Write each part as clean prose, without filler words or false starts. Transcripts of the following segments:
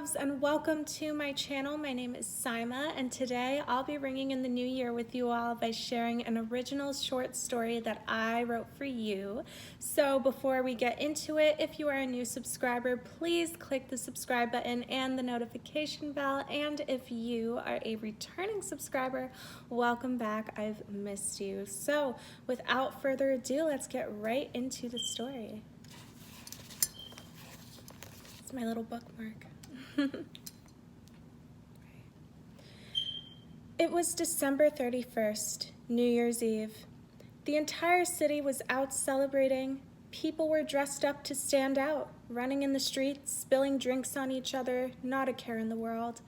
loves, and welcome to my channel. My name is Sima, and today I'll be ringing in the new year with you all by sharing an original short story that I wrote for you. So before we get into it, if you are a new subscriber, please click the subscribe button and the notification bell. And if you are a returning subscriber, welcome back. I've missed you. So without further ado, let's get right into the story. It's my little bookmark. It was December 31st, New Year's Eve. The entire city was out celebrating. People were dressed up to stand out, running in the streets, spilling drinks on each other, not a care in the world.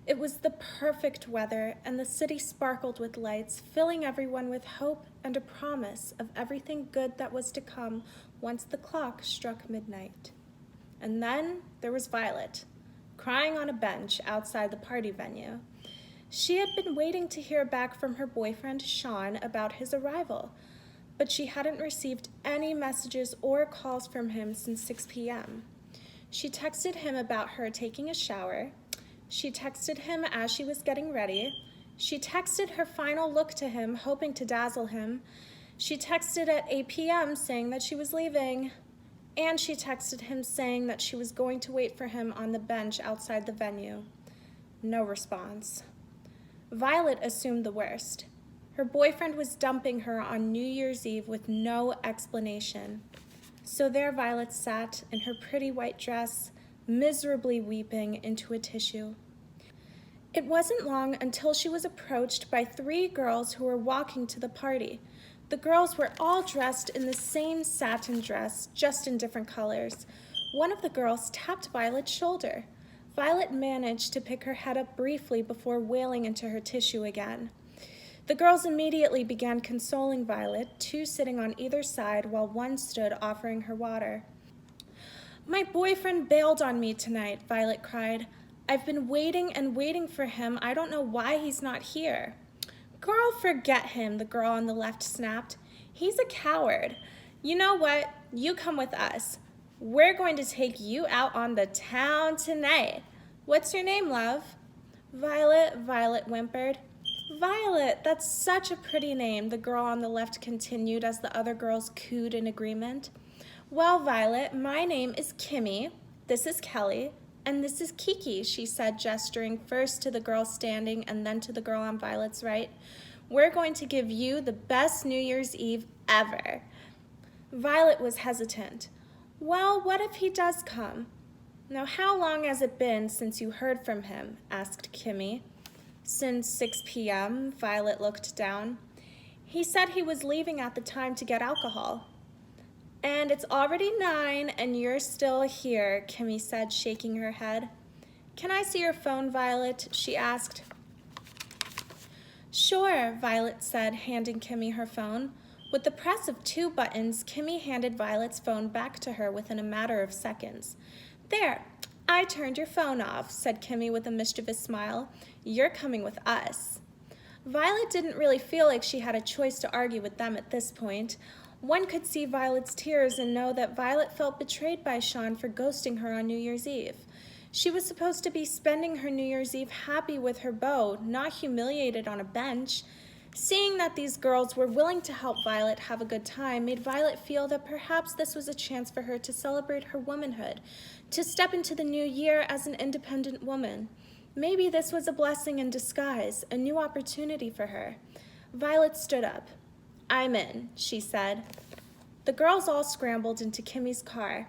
It was the perfect weather, and the city sparkled with lights, filling everyone with hope and a promise of everything good that was to come once the clock struck midnight. And then there was Violet, crying on a bench outside the party venue. She had been waiting to hear back from her boyfriend, Sean, about his arrival, but she hadn't received any messages or calls from him since 6 p.m. She texted him about her taking a shower. She texted him as she was getting ready. She texted her final look to him, hoping to dazzle him. She texted at 8 p.m. saying that she was leaving. And she texted him saying that she was going to wait for him on the bench outside the venue. No response. Violet assumed the worst. Her boyfriend was dumping her on New Year's Eve with no explanation. So there Violet sat in her pretty white dress, miserably weeping into a tissue. It wasn't long until she was approached by 3 girls who were walking to the party. The girls were all dressed in the same satin dress, just in different colors. One of the girls tapped Violet's shoulder. Violet managed to pick her head up briefly before wailing into her tissue again. The girls immediately began consoling Violet, 2 sitting on either side while one stood offering her water. "My boyfriend bailed on me tonight," Violet cried. "I've been waiting and waiting for him. I don't know why he's not here." "Girl, forget him," the girl on the left snapped. "He's a coward. You know what? You come with us. We're going to take you out on the town tonight. What's your name, love?" "Violet," Violet whimpered. "Violet, that's such a pretty name," the girl on the left continued as the other girls cooed in agreement. "Well, Violet, my name is Kimmy. This is Kelly. And this is Kiki," she said, gesturing first to the girl standing and then to the girl on Violet's right. "We're going to give you the best New Year's Eve ever." Violet was hesitant. "Well, what if he does come?" "Now, how long has it been since you heard from him?" asked Kimmy. "Since 6 p.m., Violet looked down. "He said he was leaving at the time to get alcohol." "And it's already 9 and you're still here," Kimmy said, shaking her head. "Can I see your phone, Violet?" she asked. "Sure," Violet said, handing Kimmy her phone. With the press of 2 buttons, Kimmy handed Violet's phone back to her within a matter of seconds. "There, I turned your phone off," said Kimmy with a mischievous smile. "You're coming with us." Violet didn't really feel like she had a choice to argue with them at this point. One could see Violet's tears and know that Violet felt betrayed by Sean for ghosting her on New Year's Eve. She was supposed to be spending her New Year's Eve happy with her beau, not humiliated on a bench. Seeing that these girls were willing to help Violet have a good time made Violet feel that perhaps this was a chance for her to celebrate her womanhood, to step into the new year as an independent woman. Maybe this was a blessing in disguise, a new opportunity for her. Violet stood up. "I'm in," she said. The girls all scrambled into Kimmy's car.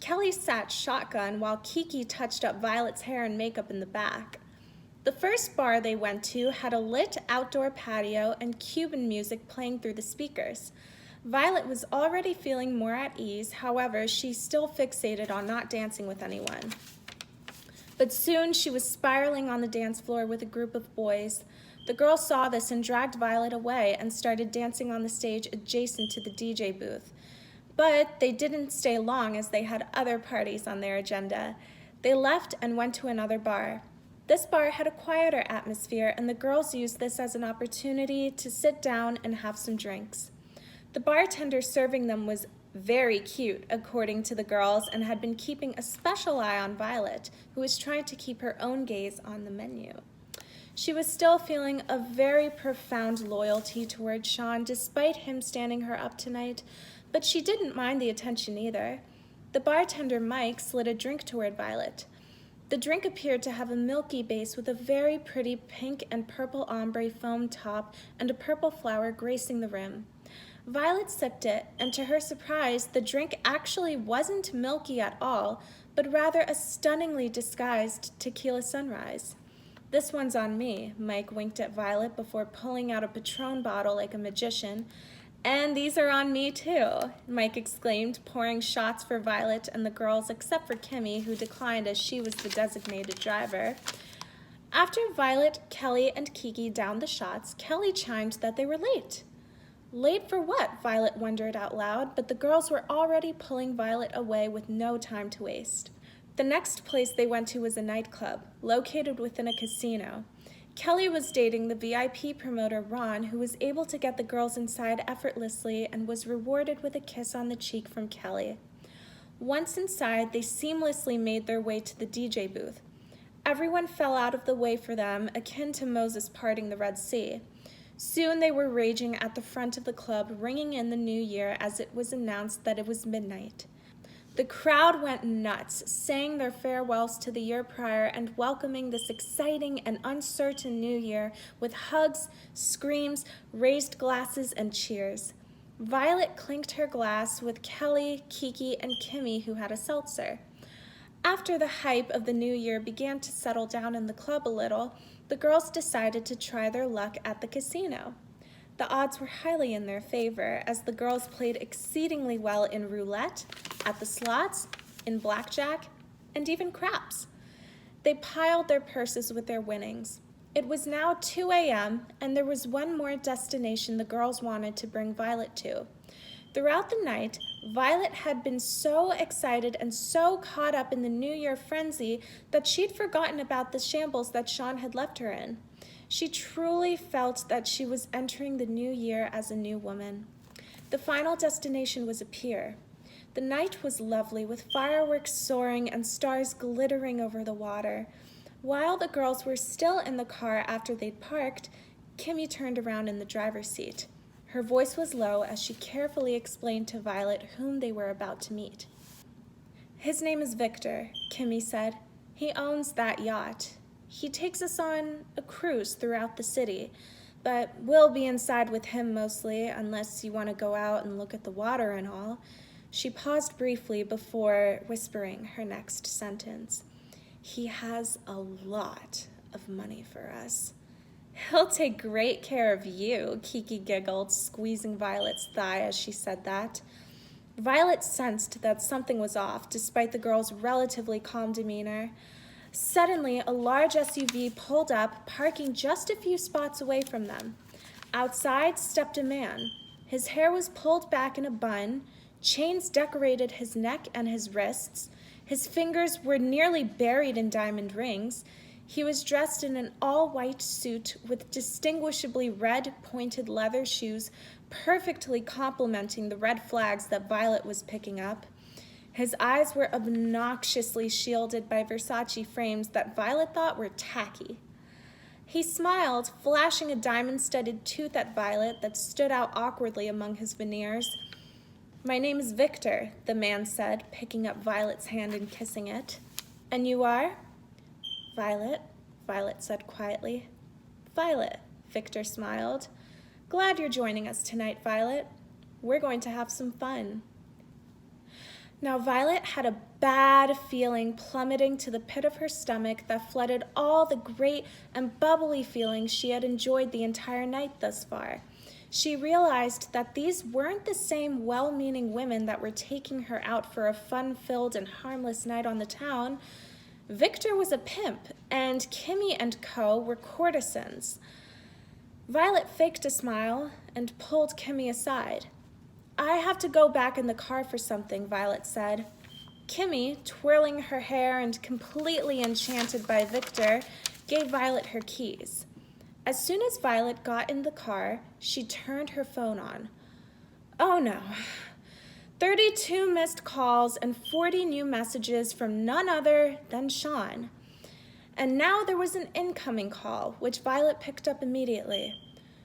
Kelly sat shotgun while Kiki touched up Violet's hair and makeup in the back. The first bar they went to had a lit outdoor patio and Cuban music playing through the speakers. Violet was already feeling more at ease, however, she still fixated on not dancing with anyone. But soon she was spiraling on the dance floor with a group of boys. The girls saw this and dragged Violet away and started dancing on the stage adjacent to the DJ booth. But they didn't stay long as they had other parties on their agenda. They left and went to another bar. This bar had a quieter atmosphere, and the girls used this as an opportunity to sit down and have some drinks. The bartender serving them was Very cute, according to the girls, and had been keeping a special eye on Violet, who was trying to keep her own gaze on the menu. She was still feeling a very profound loyalty toward Sean, despite him standing her up tonight, but she didn't mind the attention either. The bartender, Mike, slid a drink toward Violet. The drink appeared to have a milky base with a very pretty pink and purple ombre foam top and a purple flower gracing the rim. Violet sipped it, and to her surprise, the drink actually wasn't milky at all, but rather a stunningly disguised tequila sunrise. "This one's on me," Mike winked at Violet before pulling out a Patron bottle like a magician. "And these are on me too," Mike exclaimed, pouring shots for Violet and the girls except for Kimmy, who declined as she was the designated driver. After Violet, Kelly, and Kiki downed the shots, Kelly chimed that they were late. Late for what? Violet wondered out loud, but the girls were already pulling Violet away with no time to waste. The next place they went to was a nightclub, located within a casino. Kelly was dating the VIP promoter Ron, who was able to get the girls inside effortlessly and was rewarded with a kiss on the cheek from Kelly. Once inside, they seamlessly made their way to the DJ booth. Everyone fell out of the way for them, akin to Moses parting the Red Sea. Soon they were raging at the front of the club, ringing in the new year as it was announced that it was midnight. The crowd went nuts, saying their farewells to the year prior and welcoming this exciting and uncertain new year with hugs, screams, raised glasses, and cheers. Violet clinked her glass with Kelly, Kiki, and Kimmy, who had a seltzer. After the hype of the new year began to settle down in the club a little, the girls decided to try their luck at the casino. The odds were highly in their favor, as the girls played exceedingly well in roulette, at the slots, in blackjack, and even craps. They piled their purses with their winnings. It was now 2 a.m., and there was one more destination the girls wanted to bring Violet to. Throughout the night, Violet had been so excited and so caught up in the New Year frenzy that she'd forgotten about the shambles that Sean had left her in. She truly felt that she was entering the new year as a new woman. The final destination was a pier. The night was lovely, with fireworks soaring and stars glittering over the water. While the girls were still in the car after they'd parked, Kimmy turned around in the driver's seat. Her voice was low as she carefully explained to Violet whom they were about to meet. "His name is Victor," Kimmy said. "He owns that yacht. He takes us on a cruise throughout the city, but we'll be inside with him mostly, unless you want to go out and look at the water and all." She paused briefly before whispering her next sentence. "He has a lot of money for us." "He'll take great care of you," Kiki giggled, squeezing Violet's thigh as she said that. Violet sensed that something was off, despite the girls' relatively calm demeanor. Suddenly, a large SUV pulled up, parking just a few spots away from them. Outside stepped a man. His hair was pulled back in a bun, chains decorated his neck and his wrists. His fingers were nearly buried in diamond rings. He was dressed in an all-white suit with distinguishably red pointed leather shoes, perfectly complementing the red flags that Violet was picking up. His eyes were obnoxiously shielded by Versace frames that Violet thought were tacky. He smiled, flashing a diamond-studded tooth at Violet that stood out awkwardly among his veneers. "My name is Victor," the man said, picking up Violet's hand and kissing it. "And you are?" "Violet," Violet said quietly. "Violet," Victor smiled. "Glad you're joining us tonight, Violet. We're going to have some fun." Now Violet had a bad feeling plummeting to the pit of her stomach that flooded all the great and bubbly feelings she had enjoyed the entire night thus far. She realized that these weren't the same well-meaning women that were taking her out for a fun-filled and harmless night on the town. Victor was a pimp, and Kimmy and co. were courtesans. Violet faked a smile and pulled Kimmy aside. "I have to go back in the car for something," Violet said. Kimmy, twirling her hair and completely enchanted by Victor, gave Violet her keys. As soon as Violet got in the car, she turned her phone on. Oh no. 32 missed calls and 40 new messages from none other than Sean. And now there was an incoming call, which Violet picked up immediately.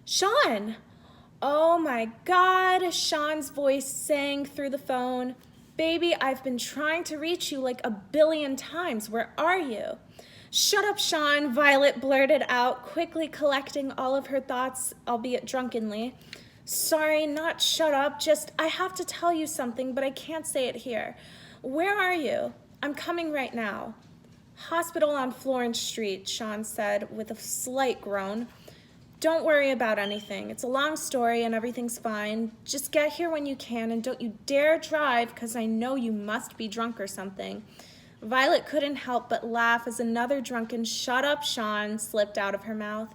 Sean! Oh my God, Sean's voice sang through the phone. Baby, I've been trying to reach you like 1,000,000,000 times. Where are you? Shut up, Sean, Violet blurted out, quickly collecting all of her thoughts, albeit drunkenly. Sorry, not shut up, just I have to tell you something, but I can't say it here. Where are you? I'm coming right now. Hospital on Florence Street, Sean said with a slight groan. Don't worry about anything. It's a long story and everything's fine. Just get here when you can and don't you dare drive because I know you must be drunk or something. Violet couldn't help but laugh as another drunken "Shut up, Sean" slipped out of her mouth.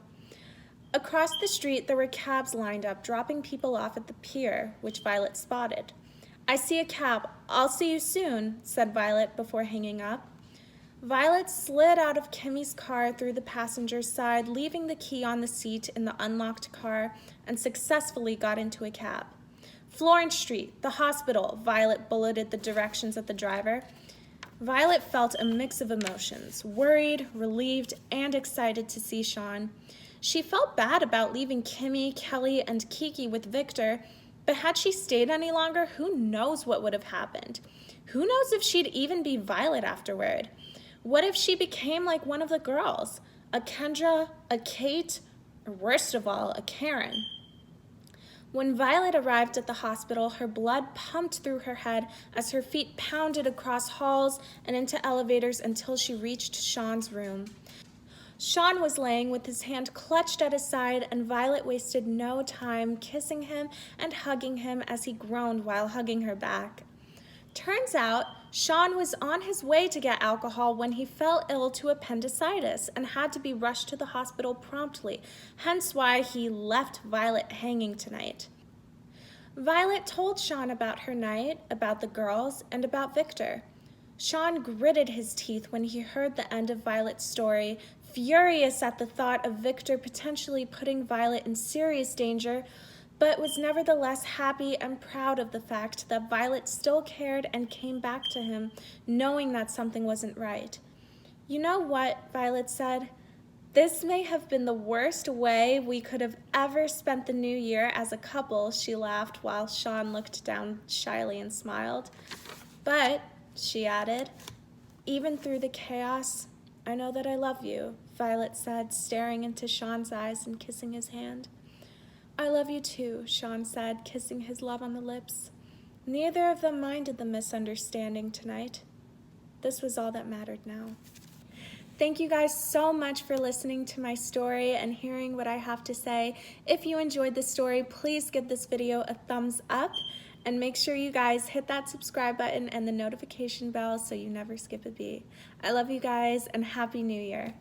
Across the street, there were cabs lined up, dropping people off at the pier, which Violet spotted. I see a cab. I'll see you soon, said Violet before hanging up. Violet slid out of Kimmy's car through the passenger side, leaving the key on the seat in the unlocked car, and successfully got into a cab. Florence Street, the hospital, Violet bulleted the directions at the driver. Violet felt a mix of emotions, worried, relieved, and excited to see Sean. She felt bad about leaving Kimmy, Kelly, and Kiki with Victor, but had she stayed any longer, who knows what would have happened? Who knows if she'd even be Violet afterward? What if she became like one of the girls? A Kendra, a Kate, or worst of all, a Karen? When Violet arrived at the hospital, her blood pumped through her head as her feet pounded across halls and into elevators until she reached Sean's room. Sean was laying with his hand clutched at his side, and Violet wasted no time kissing him and hugging him as he groaned while hugging her back. Turns out, Sean was on his way to get alcohol when he fell ill to appendicitis and had to be rushed to the hospital promptly, hence why he left Violet hanging tonight. Violet told Sean about her night, about the girls, and about Victor. Sean gritted his teeth when he heard the end of Violet's story, furious at the thought of Victor potentially putting Violet in serious danger, but was nevertheless happy and proud of the fact that Violet still cared and came back to him, knowing that something wasn't right. You know what, Violet said? This may have been the worst way we could have ever spent the new year as a couple, she laughed while Sean looked down shyly and smiled. But, she added, even through the chaos, I know that I love you, Violet said, staring into Sean's eyes and kissing his hand. I love you too, Sean said, kissing his love on the lips. Neither of them minded the misunderstanding tonight. This was all that mattered now. Thank you guys so much for listening to my story and hearing what I have to say. If you enjoyed the story, please give this video a thumbs up and make sure you guys hit that subscribe button and the notification bell so you never skip a beat. I love you guys and Happy New Year.